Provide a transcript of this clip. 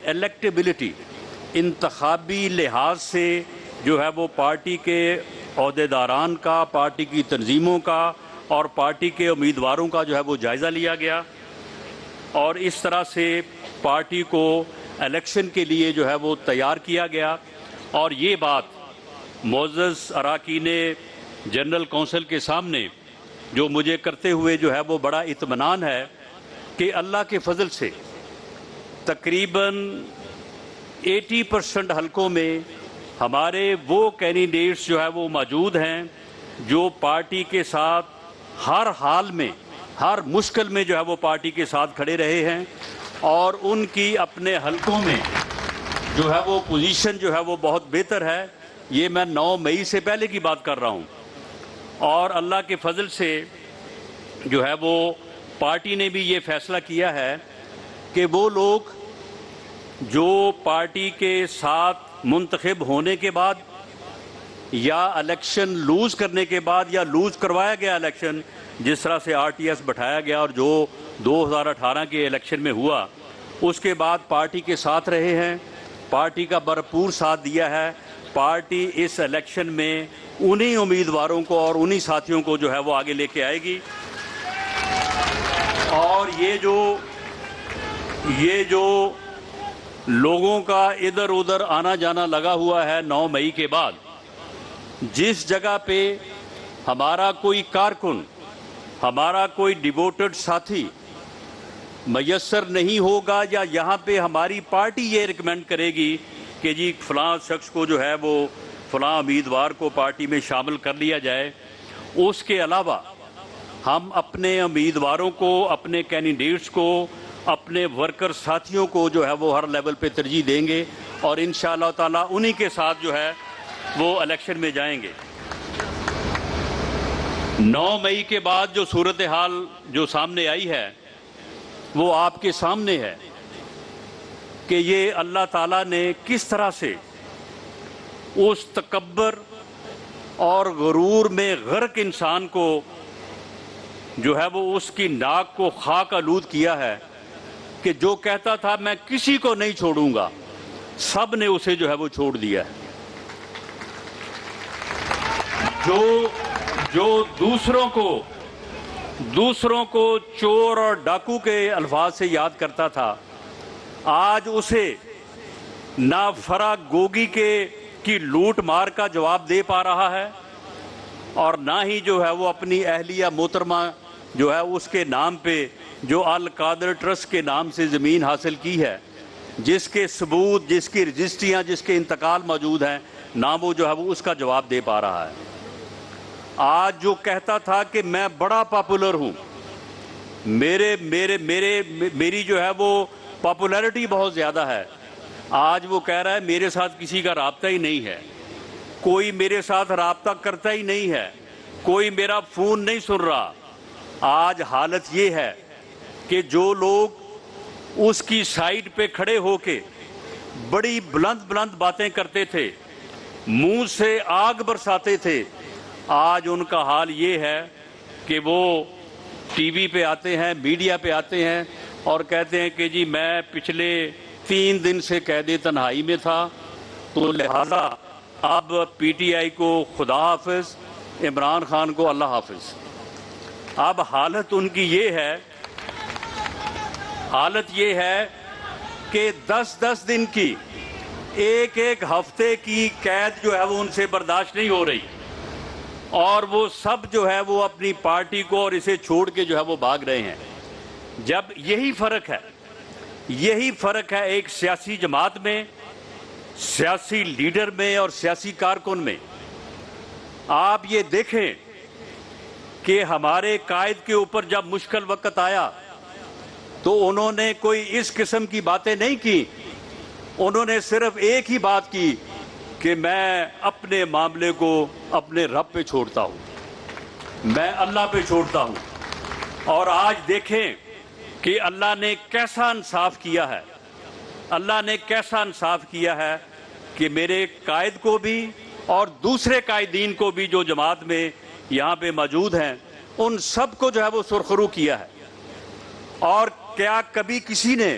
الیکٹیبلٹی انتخابی لحاظ سے جو ہے وہ پارٹی کے عہدیداران کا، پارٹی کی تنظیموں کا اور پارٹی کے امیدواروں کا جو ہے وہ جائزہ لیا گیا، اور اس طرح سے پارٹی کو الیکشن کے لیے جو ہے وہ تیار کیا گیا۔ اور یہ بات معزز اراکین جنرل کونسل کے سامنے جو مجھے کرتے ہوئے جو ہے وہ بڑا اطمینان ہے کہ اللہ کے فضل سے تقریباً 80% حلقوں میں ہمارے وہ کینڈیڈیٹس جو ہے وہ موجود ہیں جو پارٹی کے ساتھ ہر حال میں، ہر مشکل میں جو ہے وہ پارٹی کے ساتھ کھڑے رہے ہیں، اور ان کی اپنے حلقوں میں جو ہے وہ پوزیشن جو ہے وہ بہت بہتر ہے۔ یہ میں 9 مئی سے پہلے کی بات کر رہا ہوں، اور اللہ کے فضل سے جو ہے وہ پارٹی نے بھی یہ فیصلہ کیا ہے کہ وہ لوگ جو پارٹی کے ساتھ منتخب ہونے کے بعد یا الیکشن لوز کرنے کے بعد یا لوز کروایا گیا الیکشن، جس طرح سے RTS بٹھایا گیا اور جو 2018 کے الیکشن میں ہوا، اس کے بعد پارٹی کے ساتھ رہے ہیں، پارٹی کا بھرپور ساتھ دیا ہے۔ پارٹی اس الیکشن میں انہی امیدواروں کو اور انہی ساتھیوں کو جو ہے وہ آگے لے کے آئے گی، اور یہ جو لوگوں کا ادھر ادھر آنا جانا لگا ہوا ہے 9 مئی کے بعد، جس جگہ پہ ہمارا کوئی کارکن، ہمارا کوئی ڈیووٹڈ ساتھی میسر نہیں ہوگا، یا یہاں پہ ہماری پارٹی یہ ریکمینڈ کرے گی کہ جی فلاں شخص کو جو ہے وہ فلاں امیدوار کو پارٹی میں شامل کر لیا جائے، اس کے علاوہ ہم اپنے امیدواروں کو، اپنے کینڈیڈیٹس کو، اپنے ورکر ساتھیوں کو جو ہے وہ ہر لیول پہ ترجیح دیں گے، اور انشاءاللہ تعالیٰ انہی کے ساتھ جو ہے وہ الیکشن میں جائیں گے۔ 9 مئی کے بعد جو صورتحال جو سامنے آئی ہے وہ آپ کے سامنے ہے کہ یہ اللہ تعالیٰ نے کس طرح سے اس تکبر اور غرور میں غرق انسان کو جو ہے وہ اس کی ناک کو خاک آلود کیا ہے کہ جو کہتا تھا میں کسی کو نہیں چھوڑوں گا، سب نے اسے جو ہے وہ چھوڑ دیا ہے۔ جو دوسروں کو چور اور ڈاکو کے الفاظ سے یاد کرتا تھا، آج اسے نہ فرا گوگی کی لوٹ مار کا جواب دے پا رہا ہے، اور نہ ہی جو ہے وہ اپنی اہلیہ محترمہ جو ہے اس کے نام پہ جو القادر ٹرسٹ کے نام سے زمین حاصل کی ہے، جس کے ثبوت، جس کی رجسٹریاں، جس کے انتقال موجود ہیں، نہ وہ جو ہے وہ اس کا جواب دے پا رہا ہے۔ آج جو کہتا تھا کہ میں بڑا پاپولر ہوں، میری جو ہے وہ پاپولیرٹی بہت زیادہ ہے، آج وہ کہہ رہا ہے میرے ساتھ کسی کا رابطہ ہی نہیں ہے، کوئی میرے ساتھ رابطہ کرتا ہی نہیں ہے، کوئی میرا فون نہیں سن رہا۔ آج حالت یہ ہے کہ جو لوگ اس کی سائٹ پہ کھڑے ہو کے بڑی بلند باتیں کرتے تھے، منہ سے آگ برساتے تھے، آج ان کا حال یہ ہے کہ وہ ٹی وی پہ آتے ہیں، میڈیا پہ آتے ہیں اور کہتے ہیں کہ جی میں پچھلے 3 دن سے قید تنہائی میں تھا، تو لہذا اب PTI کو خدا حافظ، عمران خان کو اللہ حافظ۔ اب حالت ان کی یہ ہے کہ 10 دن کی، ایک ہفتے کی قید جو ہے وہ ان سے برداشت نہیں ہو رہی، اور وہ سب جو ہے وہ اپنی پارٹی کو اور اسے چھوڑ کے جو ہے وہ بھاگ رہے ہیں۔ جب یہی فرق ہے ایک سیاسی جماعت میں، سیاسی لیڈر میں اور سیاسی کارکن میں۔ آپ یہ دیکھیں کہ ہمارے قائد کے اوپر جب مشکل وقت آیا تو انہوں نے کوئی اس قسم کی باتیں نہیں کی، انہوں نے صرف ایک ہی بات کی کہ میں اپنے معاملے کو اپنے رب پہ چھوڑتا ہوں، میں اللہ پہ چھوڑتا ہوں۔ اور آج دیکھیں کہ اللہ نے کیسا انصاف کیا ہے، اللہ نے کیسا انصاف کیا ہے کہ میرے قائد کو بھی اور دوسرے قائدین کو بھی جو جماعت میں یہاں پہ موجود ہیں، ان سب کو جو ہے وہ سرخرو کیا ہے۔ اور کیا کبھی کسی نے